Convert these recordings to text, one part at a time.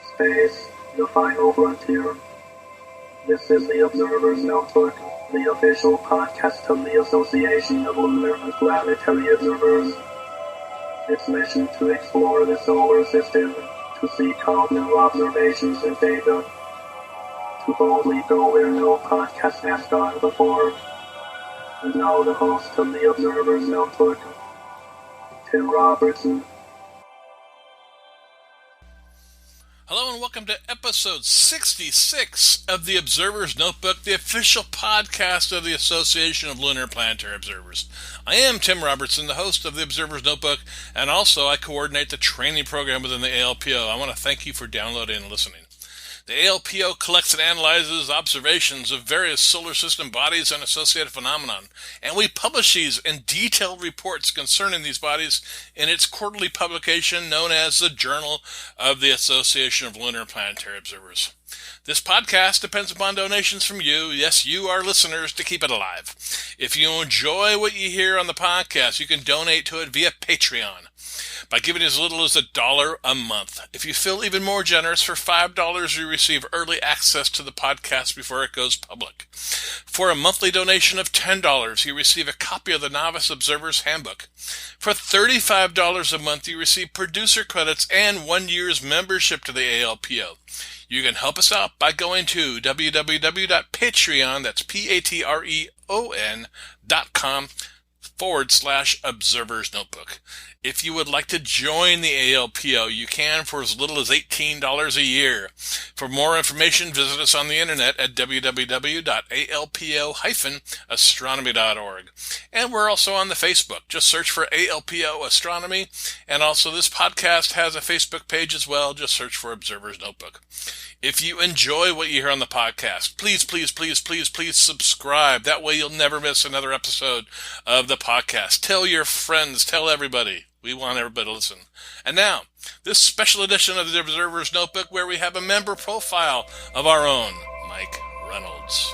Space, the final frontier. This is the Observer's Notebook, the official podcast of the Association of Lunar and Planetary Observers. Its mission to explore the solar system, to seek out new observations and data, to boldly go where no podcast has gone before. And now the host of the Observer's Notebook, Tim Robertson. Hello and welcome to episode 66 of the Observer's Notebook, the official podcast of the Association of Lunar and Planetary Observers. I am Tim Robertson, the host of the Observer's Notebook, and also I coordinate the training program within the ALPO. I want to thank you for downloading and listening. The ALPO collects and analyzes observations of various solar system bodies and associated phenomena, and we publish these in detailed reports concerning these bodies in its quarterly publication known as the Journal of the Association of Lunar and Planetary Observers. This podcast depends upon donations from you, yes, you, our listeners, to keep it alive. If you enjoy what you hear on the podcast, you can donate to it via Patreon by giving as little as $1 a month. If you feel even more generous, for $5 you receive early access to the podcast before it goes public. For a monthly donation of $10, you receive a copy of the Novice Observer's Handbook. For $35 a month, you receive producer credits and 1 year's membership to the ALPO. You can help us out by going to www.patreon, that's patreon.com/Observer's Notebook. If you would like to join the ALPO, you can for as little as $18 a year. For more information, visit us on the internet at www.alpo-astronomy.org. And we're also on the Facebook. Just search for ALPO Astronomy. And also this podcast has a Facebook page as well. Just search for Observer's Notebook. If you enjoy what you hear on the podcast, please subscribe. That way you'll never miss another episode of the podcast. Tell your friends, tell everybody. We want everybody to listen. And now, this special edition of the Observer's Notebook where we have a member profile of our own, Mike Reynolds.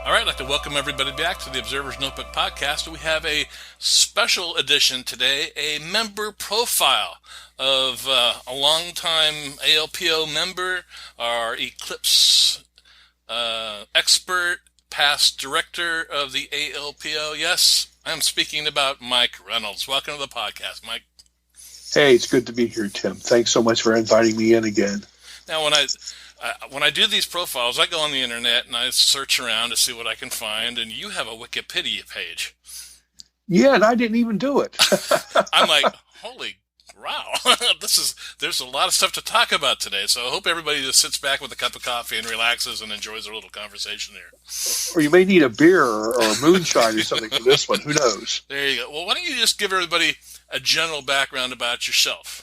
All right, I'd like to welcome everybody back to the Observer's Notebook podcast. We have a special edition today, a member profile of a longtime ALPO member, our Eclipse expert, past director of the ALPO. Yes, I'm speaking about Mike Reynolds. Welcome to the podcast, Mike. Hey, it's good to be here, Tim. Thanks so much for inviting me in again. Now, when I do these profiles, I go on the internet and I search around to see what I can find, and you have a Wikipedia page. Yeah, and I didn't even do it. I'm like, holy wow, there's a lot of stuff to talk about today, so I hope everybody just sits back with a cup of coffee and relaxes and enjoys their little conversation here. Or you may need a beer or a moonshine or something for this one. Who knows? There you go. Well, why don't you just give everybody a general background about yourself?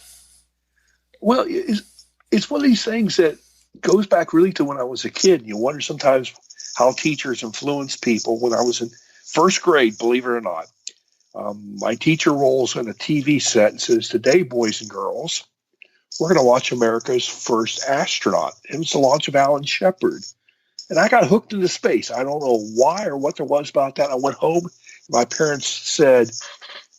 Well, it's one of these things that goes back really to when I was a kid. You wonder sometimes how teachers influence people. When I was in first grade, believe it or not, my teacher rolls on a TV set and says, "Today, boys and girls, we're going to watch America's first astronaut." It was the launch of Alan Shepard. And I got hooked into space. I don't know why or what there was about that. I went home. My parents said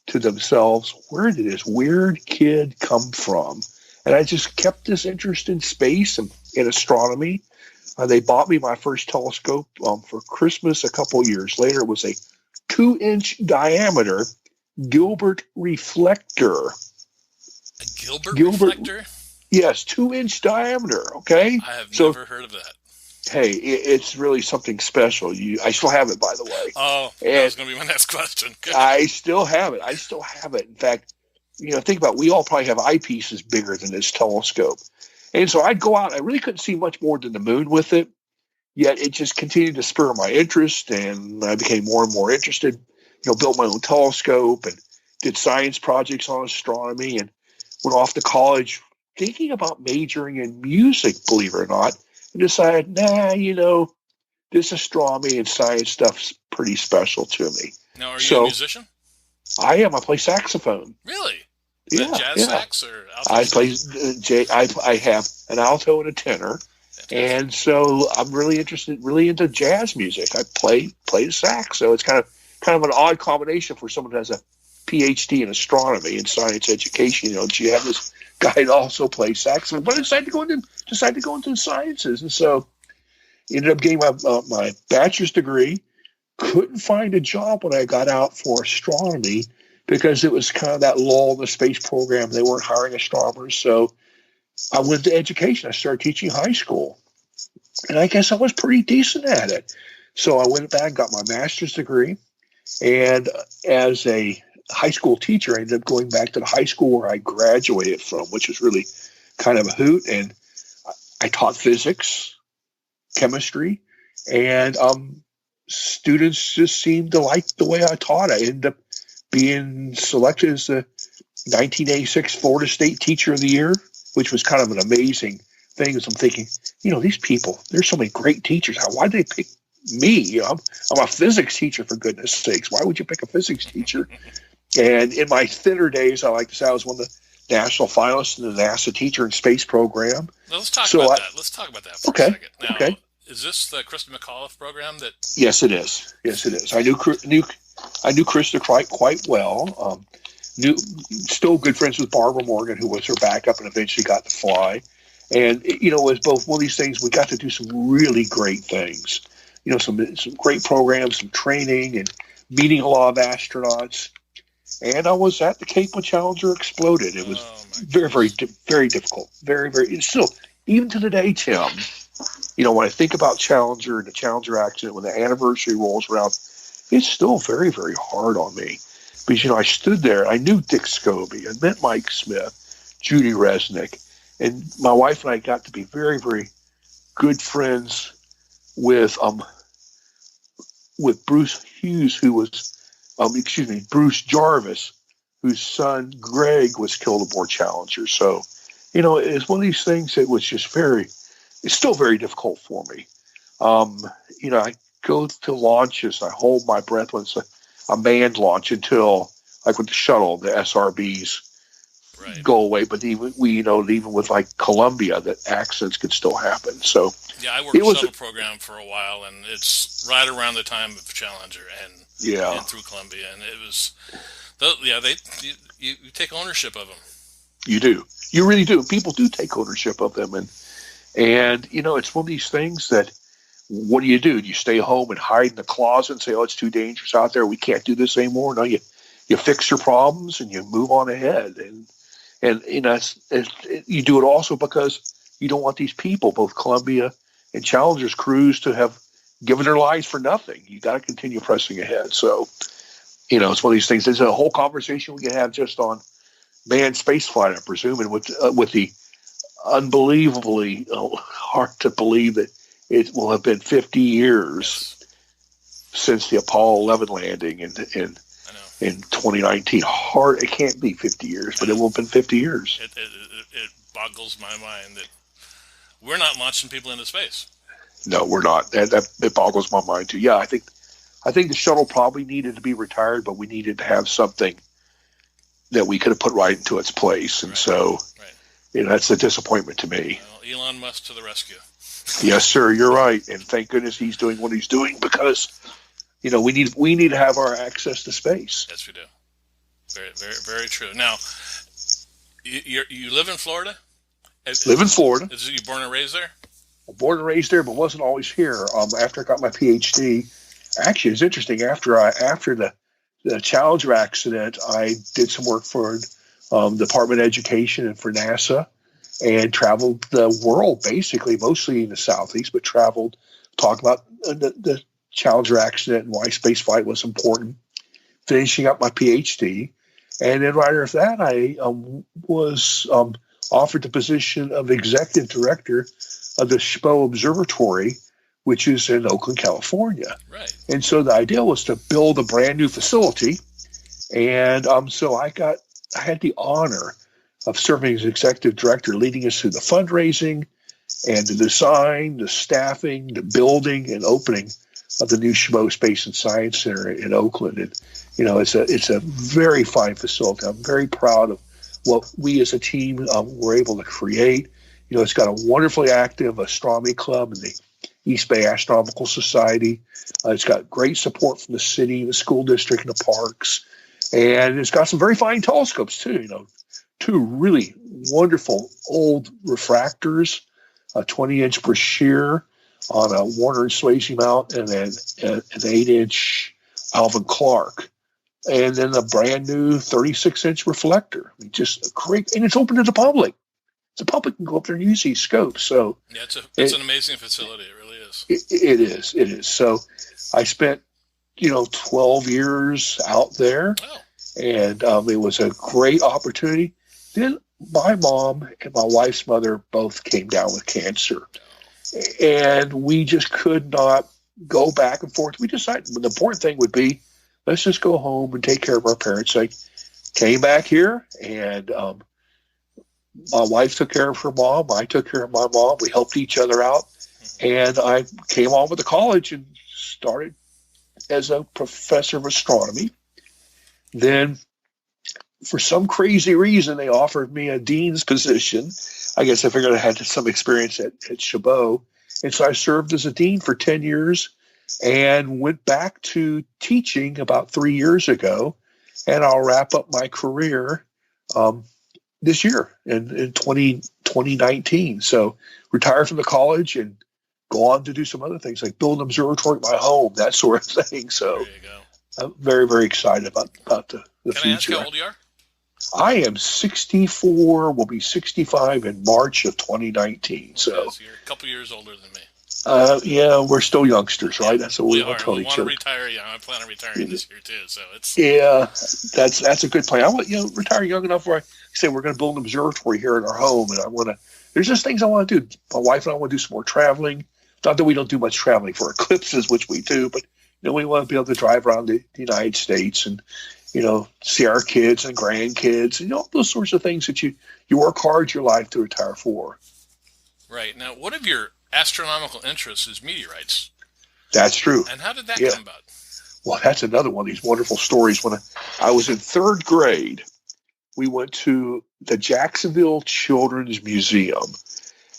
to themselves, "Where did this weird kid come from?" And I just kept this interest in space and in astronomy. They bought me my first telescope for Christmas a couple years later. It was a 2-inch diameter Gilbert reflector. A Gilbert reflector? Yes, 2-inch diameter, okay? I have never heard of that. Hey, it's really something special. I still have it, by the way. Oh, that was going to be my next question. Good. I still have it. In fact, think about it. We all probably have eyepieces bigger than this telescope. And so I'd go out. I really couldn't see much more than the moon with it, yet it just continued to spur my interest, and I became more and more interested, built my own telescope and did science projects on astronomy and went off to college thinking about majoring in music, believe it or not, and decided, this astronomy and science stuff's pretty special to me. Now, are you a musician? I am. I play saxophone. Really? Yeah, jazz sax or alto? I play. I have an alto and a tenor, And so I'm really into jazz music. I play the sax, so it's kind of an odd combination for someone who has a PhD in astronomy and science education. You know, you have this guy that also plays saxophone, but I decided to go into the sciences, and so ended up getting my bachelor's degree. Couldn't find a job when I got out for astronomy because it was kind of that lull in the space program. They weren't hiring astronomers, so I went to education. I started teaching high school, and I guess I was pretty decent at it. So I went back and got my master's degree, and as a high school teacher, I ended up going back to the high school where I graduated from, which was really kind of a hoot. And I taught physics, chemistry, and students just seemed to like the way I taught. I ended up being selected as the 1986 Florida State Teacher of the Year, which was kind of an amazing thing. As I'm thinking, you know, these people, there's so many great teachers. Why did they pick me? You know, I'm a physics teacher, for goodness sakes. Why would you pick a physics teacher? And in my thinner days, I like to say I was one of the national finalists in the NASA Teacher in Space program. Well, let's talk about that. Let's talk about that for a second. Now, okay. Is this the Krista McAuliffe program that? Yes, it is. Yes, it is. I knew Krista quite well. Still good friends with Barbara Morgan, who was her backup and eventually got to fly. And, you know, it was both one of these things, we got to do some really great things. You know, some great programs, some training, and meeting a lot of astronauts. And I was at the Cape when Challenger exploded. It was very, very, very difficult. Very, very. It's still, even to today, Tim, you know, when I think about Challenger and the Challenger accident, when the anniversary rolls around, it's still very, very hard on me. Because, you know, I stood there, I knew Dick Scobie, I met Mike Smith, Judy Resnick, and my wife and I got to be very, very good friends with Bruce Hughes, who was, Bruce Jarvis, whose son Greg was killed aboard Challenger. So, you know, it's one of these things that was just it's still very difficult for me. You know, I go to launches, I hold my breath when it's a manned launch until, like with the shuttle, the SRBs go away. But even with like Columbia, that accidents could still happen. So yeah, I worked the shuttle program for a while, and it's right around the time of Challenger and through Columbia, and it was, you take ownership of them. You do, you really do. People do take ownership of them, and you know, it's one of these things that, what do? Do you stay home and hide in the closet and say, "Oh, it's too dangerous out there. We can't do this anymore"? No, you fix your problems and you move on ahead, and you know, you do it also because you don't want these people, both Columbia and Challenger's crews, to have given their lives for nothing. You got to continue pressing ahead. So, you know, it's one of these things. There's a whole conversation we can have just on manned spaceflight, I presume, and with the unbelievably hard to believe that it will have been 50 years since the Apollo 11 landing in 2019. Hard, it can't be 50 years, but it will have been 50 years. It boggles my mind that we're not launching people into space. No, we're not. It boggles my mind too. Yeah, I think the shuttle probably needed to be retired, but we needed to have something that we could have put right into its place, and so you know, that's a disappointment to me. Well, Elon Musk to the rescue. Yes, sir. You're right, and thank goodness he's doing what he's doing, because you know, we need to have our access to space. Yes, we do. Very, very, very true. Now, you live in Florida? Live in Florida. Is you born and raised there? Born and raised there, but wasn't always here. After I got my PhD, actually, it's interesting. After the Challenger accident, I did some work for the Department of Education and for NASA, and traveled the world, basically, mostly in the Southeast, but traveled, talked about the Challenger accident and why spaceflight was important. Finishing up my PhD, and then right after that, I was offered the position of executive director of the SPO Observatory, which is in Oakland, California. Right. And so the idea was to build a brand new facility. And so I had the honor of serving as executive director, leading us through the fundraising and the design, the staffing, the building and opening of the new SPO Space and Science Center in Oakland. And, you know, it's a very fine facility. I'm very proud of what we as a team were able to create. It's got a wonderfully active astronomy club and the East Bay Astronomical Society. It's got great support from the city, the school district, and the parks. And it's got some very fine telescopes, too. Two really wonderful old refractors, a 20-inch Brashear on a Warner and Swayze mount, and then an 8-inch Alvin Clark. And then a brand new 36-inch reflector. I mean, just a great, and it's open to the public. The public can go up there and use these scopes. So yeah, it's an amazing facility. It really is. It is. So I spent, 12 years out there, and it was a great opportunity. Then my mom and my wife's mother both came down with cancer, and we just could not go back and forth. We decided the important thing would be, let's just go home and take care of our parents. I came back here, and my wife took care of her mom. I took care of my mom. We helped each other out. And I came on with the college and started as a professor of astronomy. Then, for some crazy reason, they offered me a dean's position. I guess I figured I had some experience at Chabot. And so I served as a dean for 10 years and went back to teaching about 3 years ago. And I'll wrap up my career this year in 2019. So retire from the college and go on to do some other things like build an observatory at my home, that sort of thing. So there you go. I'm very, very excited about the Can future. I ask how old you are? I am 64, will be 65 in March of 2019. So you're a couple years older than me. yeah, we're still youngsters, right? That's what we are. tell We each want to other. retire young. I plan on retiring this year too. So it's that's a good plan. I want retire young enough where I say we're going to build an observatory here in our home, and I want to. There's just things I want to do. My wife and I want to do some more traveling. Not that we don't do much traveling for eclipses, which we do, but we want to be able to drive around the United States and see our kids and grandkids and all those sorts of things that you work hard your life to retire for. Right. Now, one of your astronomical interests is meteorites. That's true. And how did that come about? Well, that's another one of these wonderful stories. When I was in third grade, we went to the Jacksonville Children's Museum,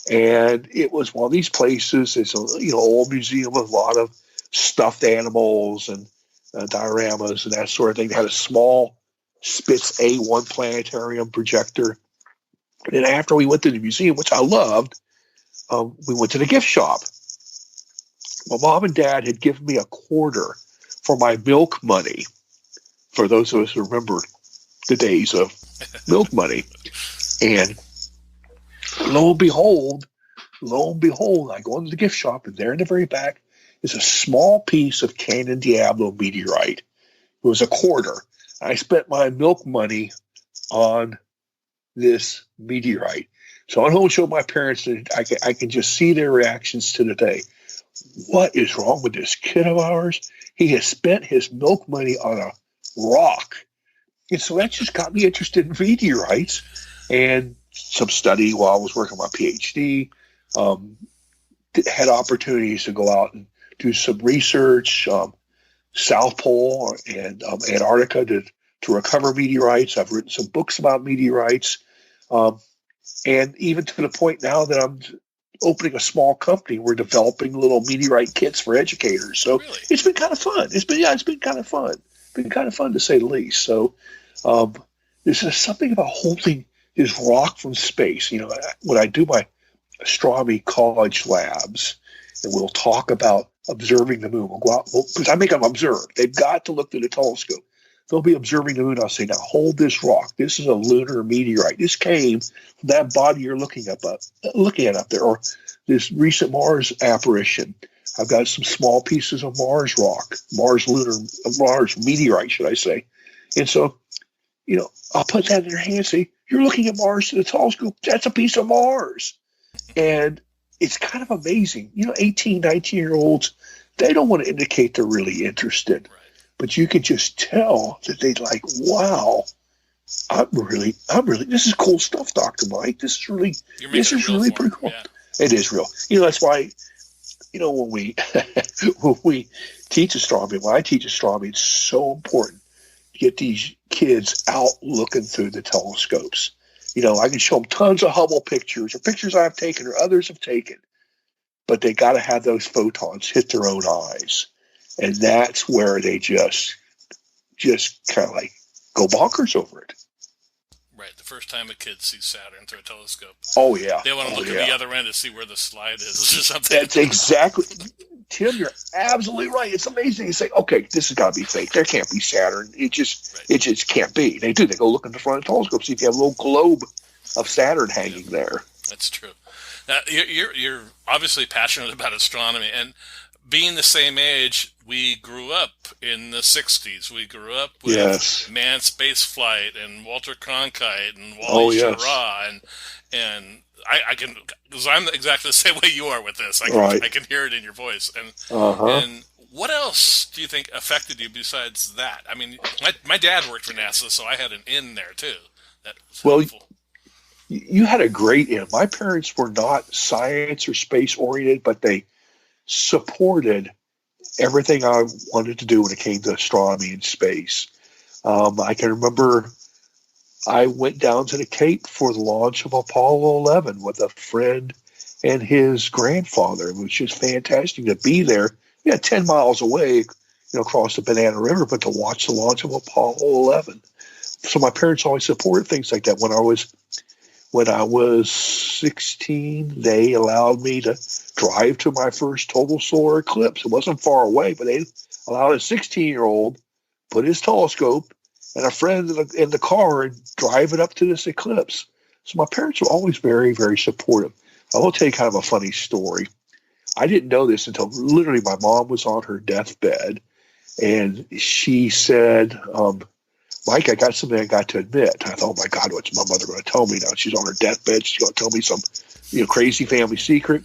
and it was one of these places. It's a old museum with a lot of stuffed animals and dioramas and that sort of thing. They had a small Spitz A1 planetarium projector. And after we went to the museum, which I loved, we went to the gift shop. My mom and dad had given me a quarter for my milk money, for those of us who remember the days of milk money. And lo and behold, I go into the gift shop, and there in the very back is a small piece of Canyon Diablo meteorite. It was a quarter. I spent my milk money on this meteorite. So I went home and showed my parents, and I can just see their reactions to the day. What is wrong with this kid of ours? He has spent his milk money on a rock. And so that just got me interested in meteorites and some study while I was working on my PhD. Had opportunities to go out and do some research, South Pole and Antarctica to recover meteorites. I've written some books about meteorites. And even to the point now that I'm opening a small company, we're developing little meteorite kits for educators. So really? It's been kind of fun. It's been kind of fun. Been kind of fun to say the least. So there's something about holding this rock from space. When I do my astronomy college labs, and we'll talk about observing the moon. We'll go out because I make them observe. They've got to look through the telescope. They'll be observing the moon. I'll say, now hold this rock. This is a lunar meteorite. This came from that body you're looking at up there, or this recent Mars apparition. I've got some small pieces of Mars rock, Mars meteorite, should I say. And so, I'll put that in their hand and say, you're looking at Mars to the telescope. That's a piece of Mars. And it's kind of amazing. 18, 19-year-olds, they don't want to indicate they're really interested. Right. But you can just tell that they're like, wow, I'm really, this is cool stuff, Dr. Mike. This is really pretty cool. Yeah. It is real. That's why, when we teach astronomy, when I teach astronomy, it's so important to get these kids out looking through the telescopes. I can show them tons of Hubble pictures or pictures I've taken or others have taken, but they got to have those photons hit their own eyes. And that's where they just kind of like go bonkers over it. Right. The first time a kid sees Saturn through a telescope. Oh, yeah. They want to look at the other end to see where the slide is or something. That's exactly. Tim, you're absolutely right. It's amazing. You say, okay, this has got to be fake. There can't be Saturn. It just can't be. They do. They go look in the front of the telescope, see if you have a little globe of Saturn hanging there. That's true. Now, you're obviously passionate about astronomy, and being the same age, we grew up in the 60s. We grew up with manned space flight and Walter Cronkite and Wally Schirra, and I can, because I'm exactly the same way you are with this. I can hear it in your voice. And what else do you think affected you besides that? I mean, my dad worked for NASA, so I had an in there too. You had a great in. My parents were not science or space oriented, but they supported everything I wanted to do when it came to astronomy and space. I can remember I went down to the Cape for the launch of Apollo 11 with a friend and his grandfather. It was just fantastic to be there. 10 miles away, across the Banana River, but to watch the launch of Apollo 11. So my parents always supported things like that. When I was 16, they allowed me to drive to my first total solar eclipse. It wasn't far away, but they allowed a 16-year-old put his telescope and a friend in the car and drive it up to this eclipse. So my parents were always very, very supportive. I will tell you kind of a funny story. I didn't know this until literally my mom was on her deathbed, and she said, Mike, I got something I got to admit. I thought, oh my God, what's my mother going to tell me now? She's on her deathbed. She's going to tell me some, crazy family secret.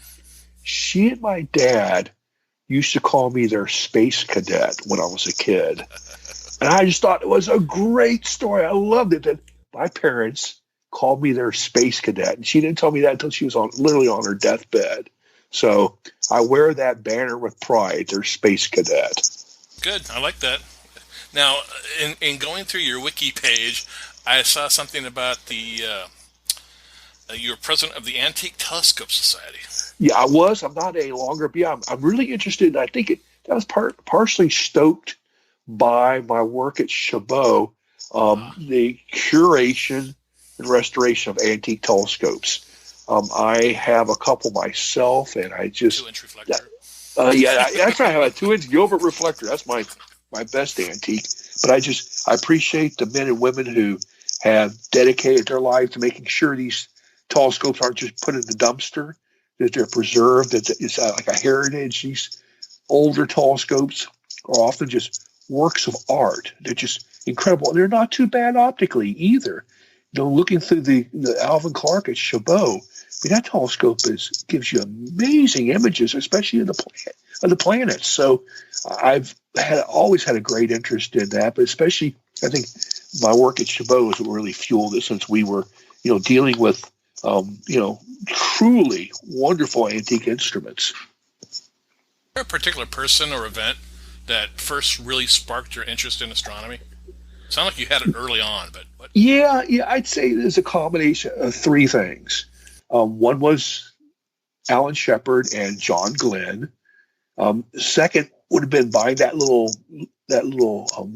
She and my dad used to call me their space cadet when I was a kid. And I just thought it was a great story. I loved it that my parents called me their space cadet. And she didn't tell me that until she was literally on her deathbed. So I wear that banner with pride, their space cadet. Good. I like that. Now, in going through your wiki page, I saw something about you're president of the Antique Telescope Society. Yeah, I was. I'm not any longer. But yeah, I'm really interested. I think that was partially stoked by my work at Chabot, the curation and restoration of antique telescopes. I have a couple myself, and I just 2-inch reflector. That's right. I have a 2-inch Gilbert reflector. That's my best antique. But I appreciate the men and women who have dedicated their life to making sure these telescopes aren't just put in the dumpster, that they're preserved, that it's like a heritage. These older telescopes are often just works of art. They're just incredible. They're not too bad optically either. Looking through the Alvin Clark at Chabot, that telescope gives you amazing images, especially of the planets. So I've always had a great interest in that, but especially I think my work at Chabot is what really fueled it, since we were, dealing with, truly wonderful antique instruments. Is there a particular person or event that first really sparked your interest in astronomy? It sounded like you had it early on, but what? Yeah, I'd say there's a combination of three things. One was Alan Shepard and John Glenn. Second would have been buying that little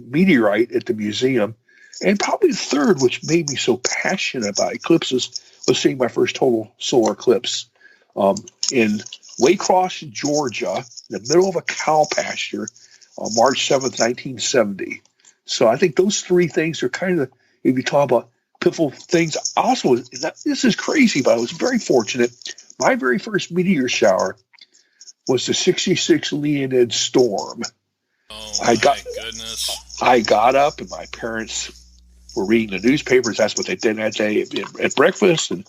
meteorite at the museum. And probably the third, which made me so passionate about eclipses, was seeing my first total solar eclipse in Waycross, Georgia, in the middle of a cow pasture on March 7th, 1970. So I think those three things are kind of, if you talk about pivotal things. Also, this is crazy, but I was very fortunate. My very first meteor shower was the 66 Leonid storm. Oh, my goodness. I got up, and my parents were reading the newspapers. That's what they did that day at breakfast. And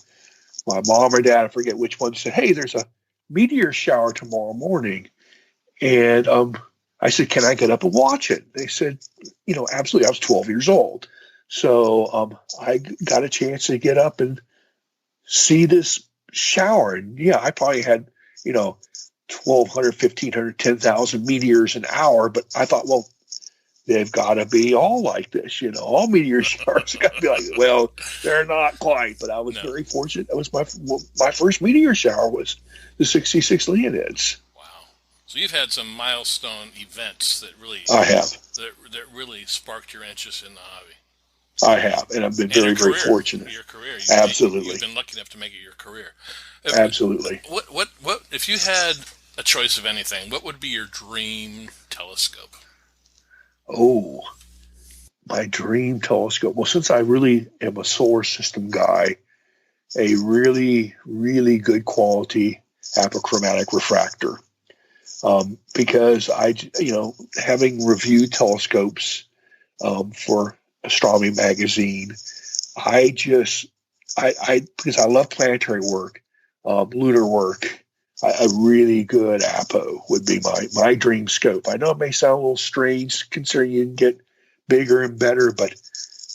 my mom or dad, I forget which one, said, hey, there's a meteor shower tomorrow morning. And I said, can I get up and watch it? They said, absolutely. I was 12 years old. So I got a chance to get up and see this shower. And yeah, I probably had, 1,200, 1,500, 10,000 meteors an hour. But I thought, well, they've got to be all like this, all meteor showers got to be like, well, they're not quite, but I was very fortunate. That was my first meteor shower was the 66 Leonids. Wow. So you've had some milestone events that really, I have. That really sparked your interest in the hobby. I have, and I've been very, very fortunate. Your career. Absolutely. You've been lucky enough to make it your career. Absolutely. What, if you had a choice of anything, what would be your dream telescope? Oh, my dream telescope. Well, since I really am a solar system guy, a really, really good quality apochromatic refractor. Because having reviewed telescopes for Astronomy magazine, because I love planetary work, lunar work, a really good ALPO would be my dream scope. I know it may sound a little strange considering you can get bigger and better, but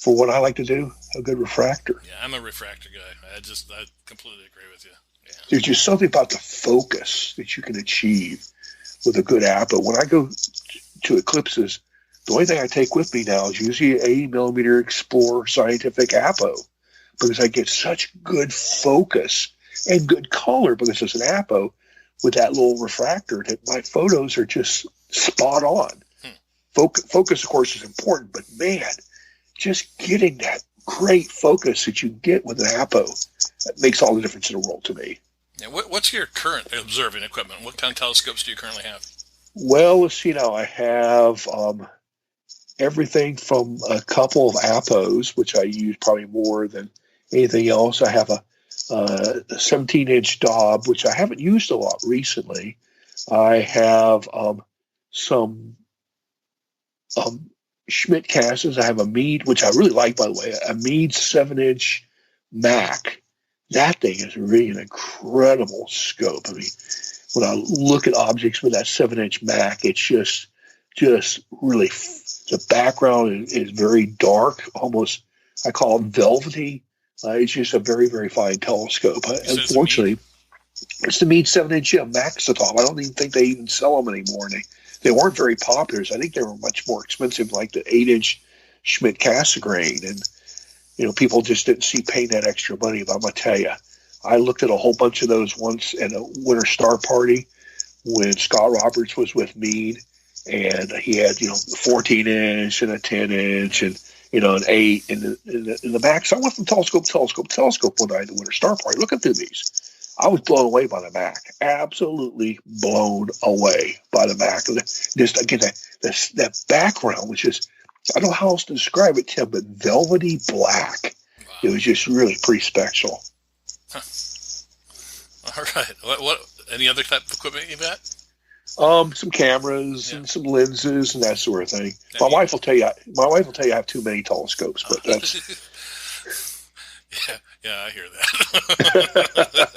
for what I like to do, a good refractor. Yeah, I'm a refractor guy. I completely agree with you. Yeah. There's just something about the focus that you can achieve with a good ALPO. When I go to eclipses, the only thing I take with me now is usually an 80 millimeter Explorer scientific ALPO, because I get such good focus and good color because it's an ALPO with that little refractor that my photos are just spot on. Focus, of course, is important, but man, just getting that great focus that you get with an ALPO, that makes all the difference in the world to me. Yeah, what's your current observing equipment? What kind of telescopes do you currently have? Well, let's see now. I have everything from a couple of ALPOs, which I use probably more than anything else. I have a 17-inch Dob, which I haven't used a lot recently. I have some Schmidt Casses. I have a Meade, which I really like, by the way, a Meade 7-inch Mac. That thing is really an incredible scope. I mean, when I look at objects with that 7-inch Mac, it's just really, the background is very dark, almost, I call it velvety. It's just a very, very fine telescope. Unfortunately, it's the Meade 7-inch Maxitop. I don't even think they even sell them anymore. And they weren't very popular. So I think they were much more expensive, like the 8-inch Schmidt Cassegrain. And, people just didn't see paying that extra money. But I'm going to tell you, I looked at a whole bunch of those once at a Winter Star Party when Scott Roberts was with Meade. And he had, 14-inch and a 10-inch and, an 8 in the Mac. So I went from telescope one night at the Winter Star Party looking through these. I was blown away by the Mac. Absolutely blown away by the Mac. Just, again, that background was just, I don't know how else to describe it, Tim, but velvety black. Wow. It was just really pretty special. Huh. All right. What any other type of equipment you've got? Some cameras and some lenses and that sort of thing. My wife will tell you I have too many telescopes, but that's yeah, I hear that.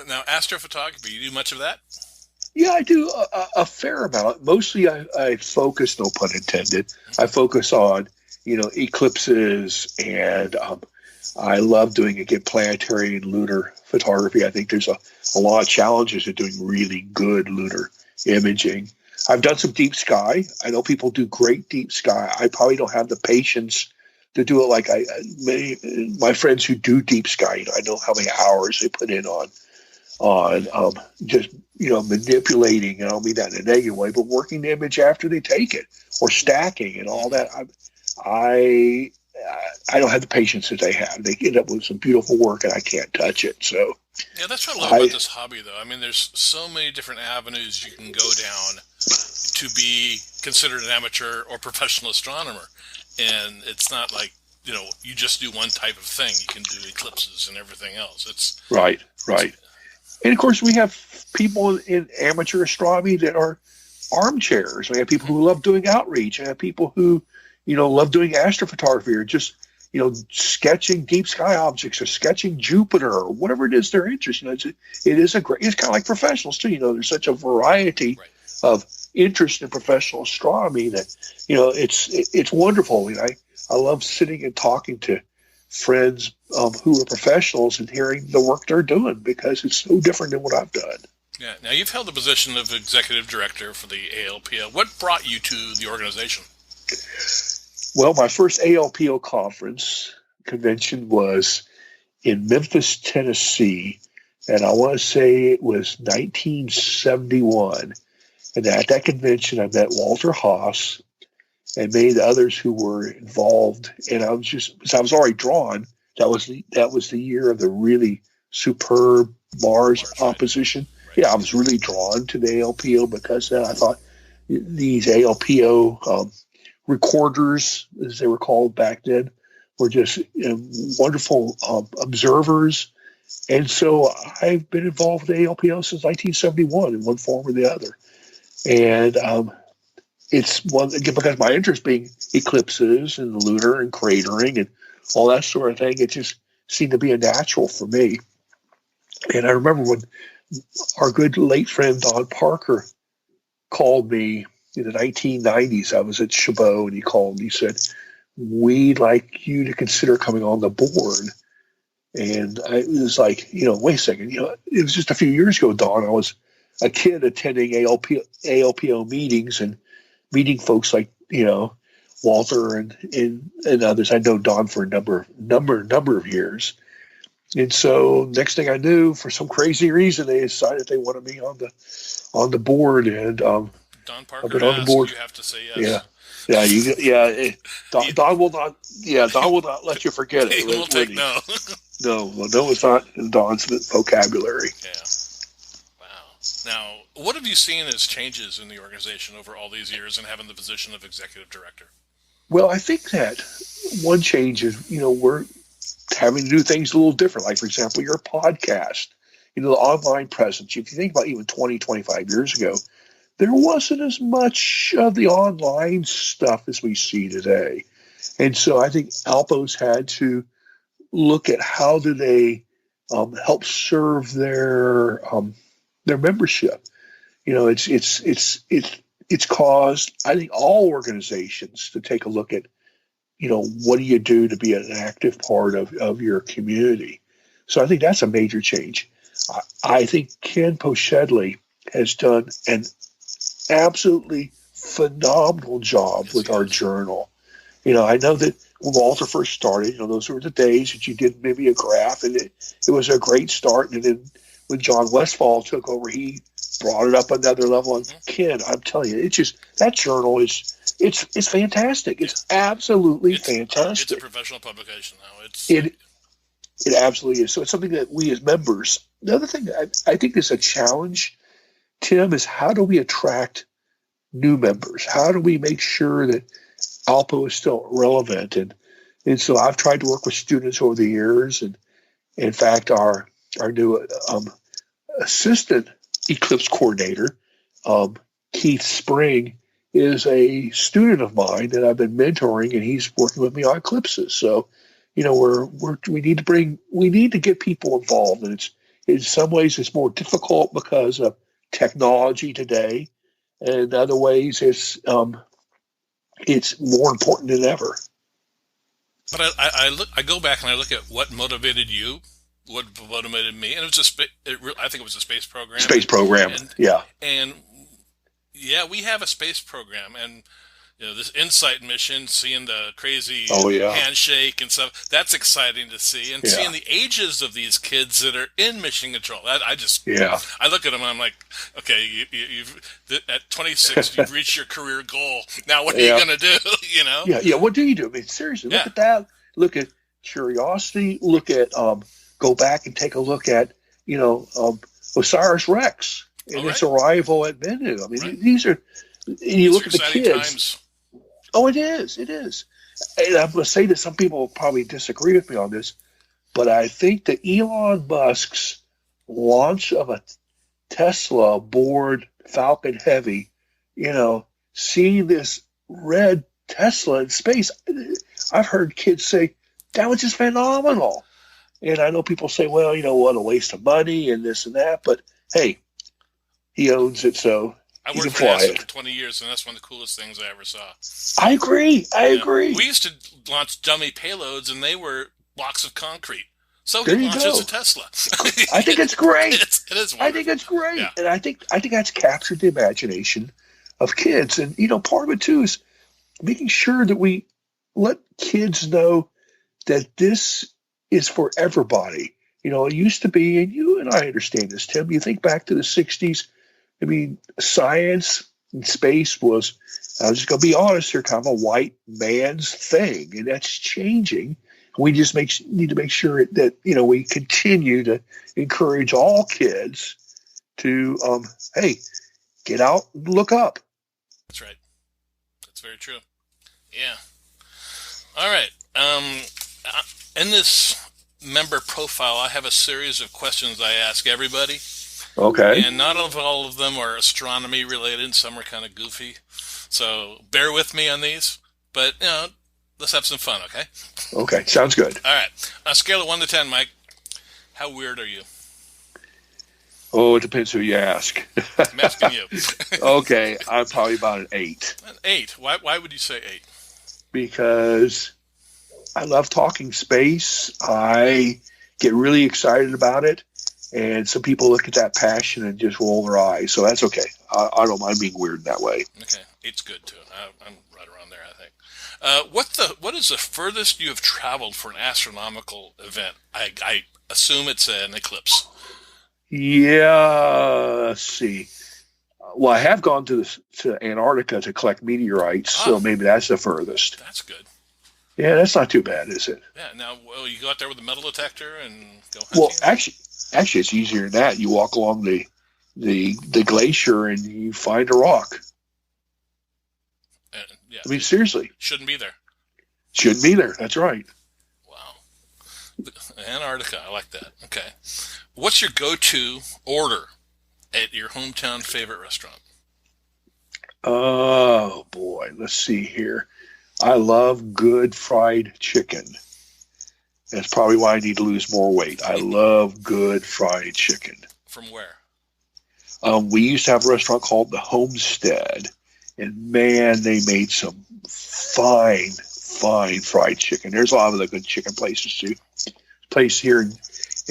Now, astrophotography, you do much of that? Yeah, I do a fair amount. Mostly I focus, no pun intended, I focus on, eclipses, and I love doing, again, planetary and lunar photography. I think there's a lot of challenges to doing really good lunar imaging. I've done some deep sky. I know people do great deep sky. I probably don't have the patience to do it like my friends who do deep sky. I know how many hours they put in on just manipulating. I don't mean that in a negative way, but working the image after they take it, or stacking and all that. I don't have the patience that they have. They end up with some beautiful work, and I can't touch it. So yeah, that's what I love about this hobby, though. I mean, there's so many different avenues you can go down to be considered an amateur or professional astronomer, and it's not like you just do one type of thing. You can do eclipses and everything else. It's right. And of course, we have people in amateur astronomy that are armchairs. We have people who love doing outreach, and have people who love doing astrophotography, or just, sketching deep sky objects, or sketching Jupiter, or whatever it is they're interested in. It's kind of like professionals too. There's such a variety of interest in professional astronomy that, it's wonderful. I love sitting and talking to friends who are professionals and hearing the work they're doing, because it's so different than what I've done. Yeah. Now, you've held the position of executive director for the ALPO. What brought you to the organization? Well, my first ALPO convention was in Memphis, Tennessee, and I want to say it was 1971. And at that convention, I met Walter Haas and many of the others who were involved. And I was already drawn. That was the year of the really superb Mars opposition. Right. Yeah, I was really drawn to the ALPO because then I thought these ALPO recorders, as they were called back then, were just wonderful observers. And so I've been involved with ALPO since 1971 in one form or the other. And it's one because my interest being eclipses and lunar and cratering and all that sort of thing, it just seemed to be a natural for me. And I remember when our good late friend Don Parker called me in the 1990s. I was at Chabot, and he called and he said, "We'd like you to consider coming on the board." And I was like, wait a second. It was just a few years ago, Don. I was a kid attending ALPO meetings and meeting folks like, Walter and others. I'd known Don for a number of years. And so next thing I knew, for some crazy reason, they decided they wanted me on the board. And Don Parker I've been on the board. You have to say yes. Yeah. Don will not. Yeah, Don will not let you forget it. He will take no. No, it's not in Don's vocabulary. Yeah. Wow. Now, what have you seen as changes in the organization over all these years and having the position of executive director? Well, I think that one change is, we're having to do things a little different. Like, for example, your podcast, the online presence. If you think about even 20, 25 years ago, there wasn't as much of the online stuff as we see today. And so I think ALPO's had to look at how do they help serve their membership. It's caused, I think, all organizations to take a look at, what do you do to be an active part of your community? So I think that's a major change. I think Ken Poshedley has done an absolutely phenomenal job with our journal. I know that when Walter first started, those were the days that you did maybe a graph, and it was a great start. And then when John Westfall took over, he brought it up another level. And Ken, I'm telling you, that journal is it's fantastic. It's absolutely fantastic. It's a professional publication now. It absolutely is. So it's something that we as members. The other thing I think is a challenge, Tim, is how do we attract new members? How do we make sure that ALPO is still relevant? And so I've tried to work with students over the years. And in fact, our new assistant eclipse coordinator, Keith Spring, is a student of mine that I've been mentoring, and he's working with me on eclipses. So, we need to get people involved. And it's, in some ways, it's more difficult because of technology today. And in other ways, it's more important than ever. But I go back and I look at what motivated you, what motivated me, and I think it was a space program. Space program, yeah. And yeah, we have a space program, and this InSight mission, seeing the crazy handshake and stuff, that's exciting to see. And seeing the ages of these kids that are in mission control, I look at them and I'm like, okay, you've at 26, you've reached your career goal. Now what are you going to do, Yeah, what do you do? I mean, seriously, look at that. Look at Curiosity. Look at, go back and take a look at, OSIRIS-REx and its arrival at Bennu. I mean, these are, and you look at the kids. Times. Oh, it is. And I'm going to say that some people will probably disagree with me on this, but I think that Elon Musk's launch of a Tesla aboard Falcon Heavy, seeing this red Tesla in space, I've heard kids say that was just phenomenal. And I know people say, well, what a waste of money and this and that, but hey, he owns it, so I worked for NASA for 20 years, and that's one of the coolest things I ever saw. I agree. I agree. We used to launch dummy payloads, and they were blocks of concrete. So There he you launches go. a Tesla. I think it's great. It is wonderful. I think it's great. Yeah. And I think that's captured the imagination of kids. And, part of it, too, is making sure that we let kids know that this is for everybody. It used to be, and you and I understand this, Tim, you think back to the 60s, science and space was, I'm just going to be honest here, kind of a white man's thing. And that's changing. We just need to make sure that, we continue to encourage all kids to, hey, get out and look up. That's right. That's very true. Yeah. All right. In this member profile, I have a series of questions I ask everybody. Okay. And not all of them are astronomy related. Some are kind of goofy. So bear with me on these. But, let's have some fun, okay? Okay. Sounds good. All right. On a scale of 1 to 10, Mike, how weird are you? Oh, it depends who you ask. I'm asking you. Okay. I'm probably about an 8. An 8. Why would you say 8? Because I love talking space. I get really excited about it. And some people look at that passion and just roll their eyes. So that's okay. I don't mind being weird in that way. Okay. 8's good, too. I'm right around there, I think. What is the furthest you have traveled for an astronomical event? I assume it's an eclipse. Yeah, let's see. Well, I have gone to Antarctica to collect meteorites, so maybe that's the furthest. That's good. Yeah, that's not too bad, is it? Yeah. Now, you go out there with a metal detector and go hunting? Well, actually, it's easier than that. You walk along the glacier and you find a rock. Yeah. Seriously. Shouldn't be there. Shouldn't be there. That's right. Wow. Antarctica. I like that. Okay. What's your go-to order at your hometown favorite restaurant? Oh, boy. Let's see here. I love good fried chicken. That's probably why I need to lose more weight. I love good fried chicken. From where? We used to have a restaurant called The Homestead. And, man, they made some fine fried chicken. There's a lot of the good chicken places, too. Place here in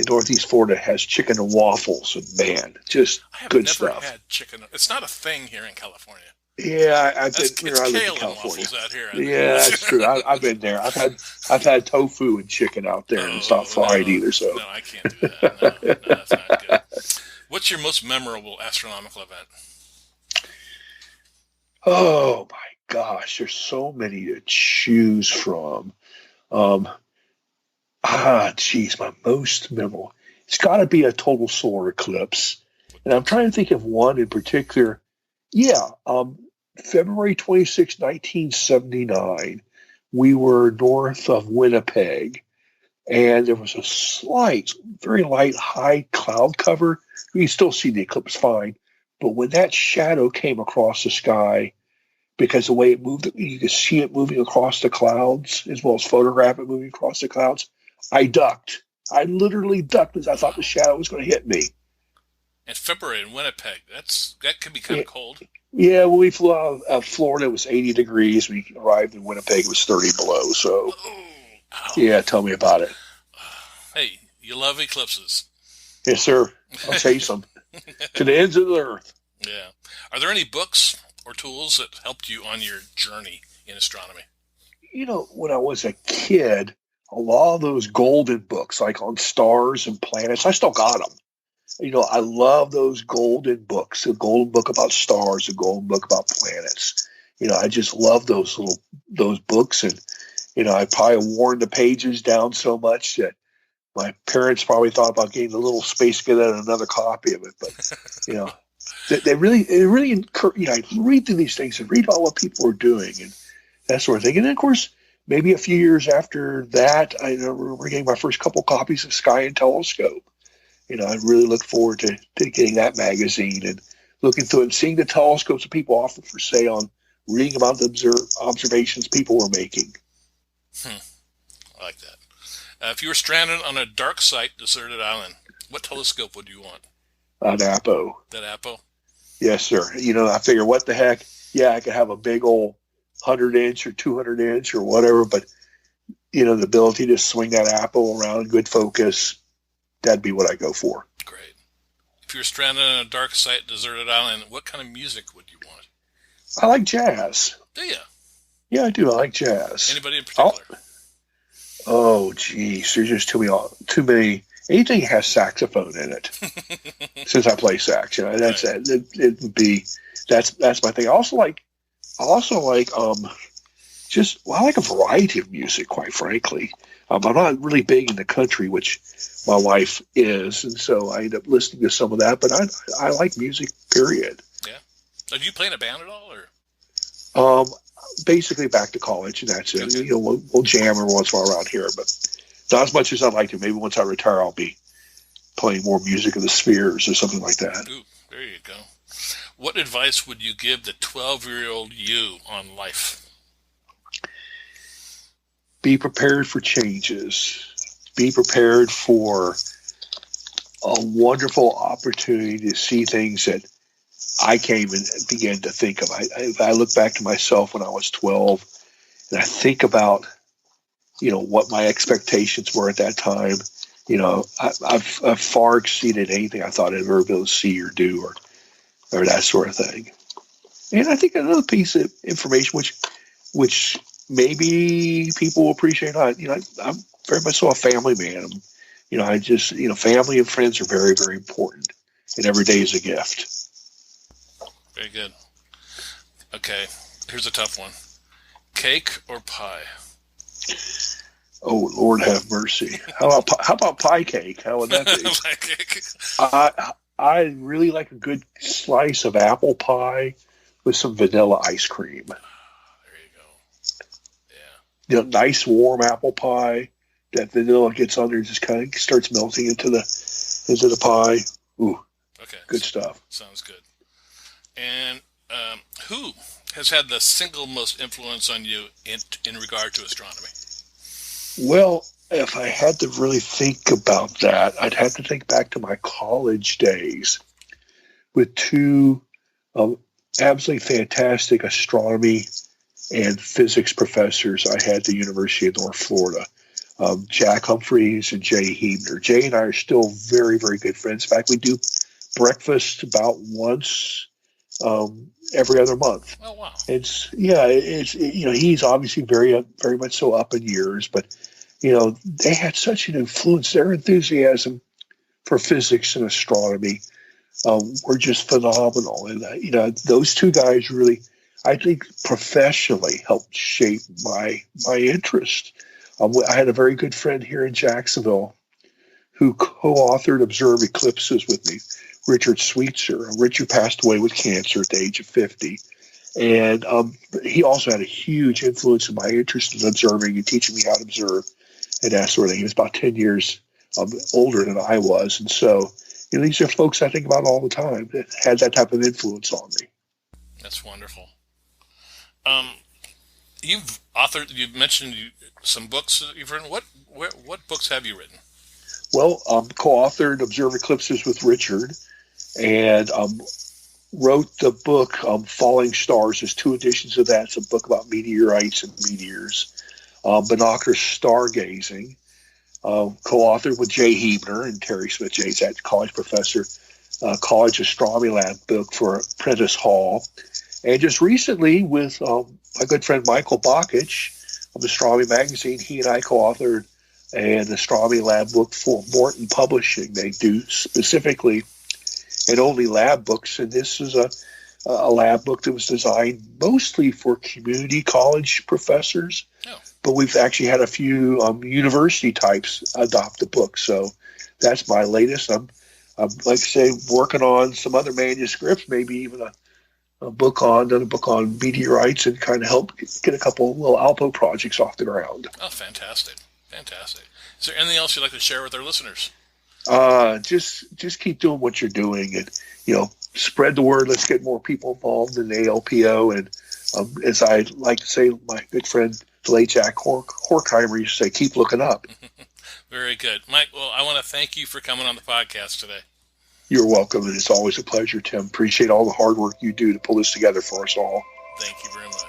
Northeast Florida has chicken and waffles, and man, just good stuff. I have never had chicken. It's not a thing here in California. Yeah, I live in California. Out here. Yeah, that's true. I've been there. I've had tofu and chicken out there, and it's not fried either. So no, I can't do that. No, that's not good. What's your most memorable astronomical event? Oh my gosh, there's so many to choose from. My most memorable. It's got to be a total solar eclipse. And I'm trying to think of one in particular. Yeah, February 26, 1979, we were north of Winnipeg, and there was a slight, very light, high cloud cover. You can still see the eclipse fine. But when that shadow came across the sky, because the way it moved, you could see it moving across the clouds, as well as photograph it moving across the clouds, I ducked. I literally ducked because I thought the shadow was going to hit me. In February in Winnipeg, that could be kind of cold. Yeah, when we flew out of Florida, it was 80 degrees. We arrived in Winnipeg, it was 30 below. So, yeah, tell me about it. Hey, you love eclipses. Yes, sir. I'll chase them to the ends of the earth. Yeah. Are there any books or tools that helped you on your journey in astronomy? When I was a kid, a lot of those golden books, like on stars and planets, I still got them. I love those golden books, a golden book about stars, a golden book about planets. I just love those books. And, I probably worn the pages down so much that my parents probably thought about getting the little space cadet and another copy of it. But, they really encourage, I read through these things and read about what people are doing and that sort of thing. And then, of course, maybe a few years after that, I remember getting my first couple copies of Sky and Telescope. I really look forward to getting that magazine and looking through it and seeing the telescopes that people offer for sale and reading about the observations people were making. I like that. If you were stranded on a dark site, deserted island, what telescope would you want? An ALPO. That ALPO? Yes, sir. I figure, what the heck? Yeah, I could have a big old 100-inch or 200-inch or whatever, but the ability to swing that apple around, good focus, that'd be what I go for. Great. If you're stranded on a dark site, deserted island, what kind of music would you want? I like jazz. Do you? Yeah, I do. I like jazz. Anybody in particular? Oh, geez. There's just too many. Anything that has saxophone in it. Since I play sax, that's right. it would be, that's my thing. I also like I like a variety of music, quite frankly. I'm not really big in the country, which my wife is, and so I end up listening to some of that. But I like music, period. Yeah. Do you play in a band at all, or? Basically back to college, and that's it. Okay. We'll jam every once in a while around here, but not as much as I'd like to. Maybe once I retire, I'll be playing more music in the Spheres or something like that. Ooh, there you go. What advice would you give the 12-year-old you on life? Be prepared for changes. Be prepared for a wonderful opportunity to see things that I can't even begin to think of. I look back to myself when I was 12, and I think about, what my expectations were at that time. I've far exceeded anything I thought I'd ever be able to see or do or that sort of thing. And I think another piece of information, which maybe people will appreciate, I'm very much so a family man. Family and friends are very, very important, and every day is a gift. Very good. Okay, here's a tough one. Cake or pie? Oh, Lord have mercy. How about pie cake? How would that be? Pie cake. I really like a good slice of apple pie with some vanilla ice cream. There you go. Yeah. Nice warm apple pie. That vanilla gets under and just kind of starts melting into the pie. Ooh. Okay. Good stuff. Sounds good. And who has had the single most influence on you in regard to astronomy? Well, if I had to really think about that, I'd have to think back to my college days with two absolutely fantastic astronomy and physics professors I had at the University of North Florida, Jack Humphreys and Jay Hebner. Jay and I are still very, very good friends. In fact, we do breakfast about once every other month. Oh, wow. He's obviously very, very much so up in years, but they had such an influence. Their enthusiasm for physics and astronomy were just phenomenal. And those two guys really, I think, professionally helped shape my interest. I had a very good friend here in Jacksonville who co-authored Observe Eclipses with me, Richard Sweetser. Richard passed away with cancer at the age of 50. And he also had a huge influence in my interest in observing and teaching me how to observe and that sort of thing. He was about 10 years older than I was. And so, these are folks I think about all the time that had that type of influence on me. That's wonderful. You've mentioned some books that you've written. What books have you written? Well, co-authored Observe Eclipses with Richard, and wrote the book Falling Stars. There's two editions of that. It's a book about meteorites and meteors. Binocular Stargazing, co-authored with Jay Hebner and Terry Smith. Jay's that college professor, college astronomy lab book for Prentice Hall. And just recently with my good friend Michael Bakich of Astronomy Magazine, he and I co-authored an astronomy lab book for Morton Publishing. They do specifically and only lab books, and this is a lab book that was designed mostly for community college professors. Oh. But we've actually had a few university types adopt the book. So that's my latest. I'm like I say, working on some other manuscripts, maybe even done a book on meteorites, and kind of help get a couple little ALPO projects off the ground. Oh, fantastic. Fantastic. Is there anything else you'd like to share with our listeners? Just keep doing what you're doing, and spread the word. Let's get more people involved in the ALPO. And as I like to say, my good friend, the late Jack Horkheimer, used to say, keep looking up. Very good. Mike, well, I want to thank you for coming on the podcast today. You're welcome, and it's always a pleasure, Tim. Appreciate all the hard work you do to pull this together for us all. Thank you very much.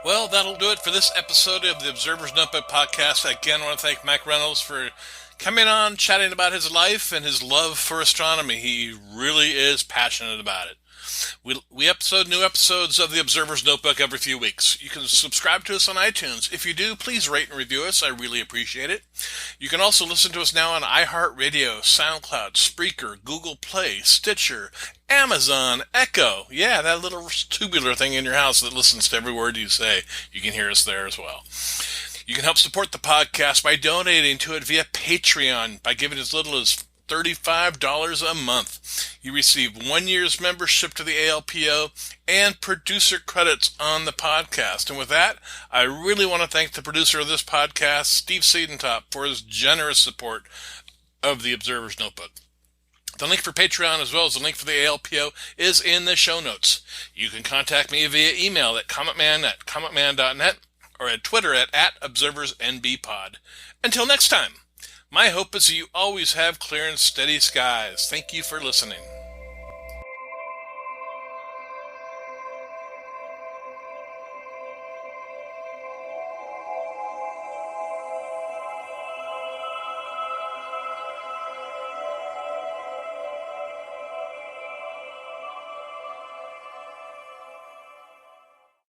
Well, that'll do it for this episode of the Observer's Notebook podcast. Again, I want to thank Mike Reynolds for coming on, chatting about his life and his love for astronomy. He really is passionate about it. We upload new episodes of the Observer's Notebook every few weeks. You can subscribe to us on iTunes. If you do, please rate and review us. I really appreciate it. You can also listen to us now on iHeartRadio, Soundcloud, Spreaker, Google Play, Stitcher, Amazon, Echo. Yeah, that little tubular thing in your house that listens to every word you say. You can hear us there as well. You can help support the podcast by donating to it via Patreon by giving as little as $35 a month. You receive 1 year's membership to the ALPO and producer credits on the podcast. And with that, I really want to thank the producer of this podcast, Steve Siedentop, for his generous support of the Observer's Notebook. The link for Patreon as well as the link for the ALPO is in the show notes. You can contact me via email at cometman@cometman.net or at Twitter at @ObserversNBPod. Until next time. My hope is that you always have clear and steady skies. Thank you for listening.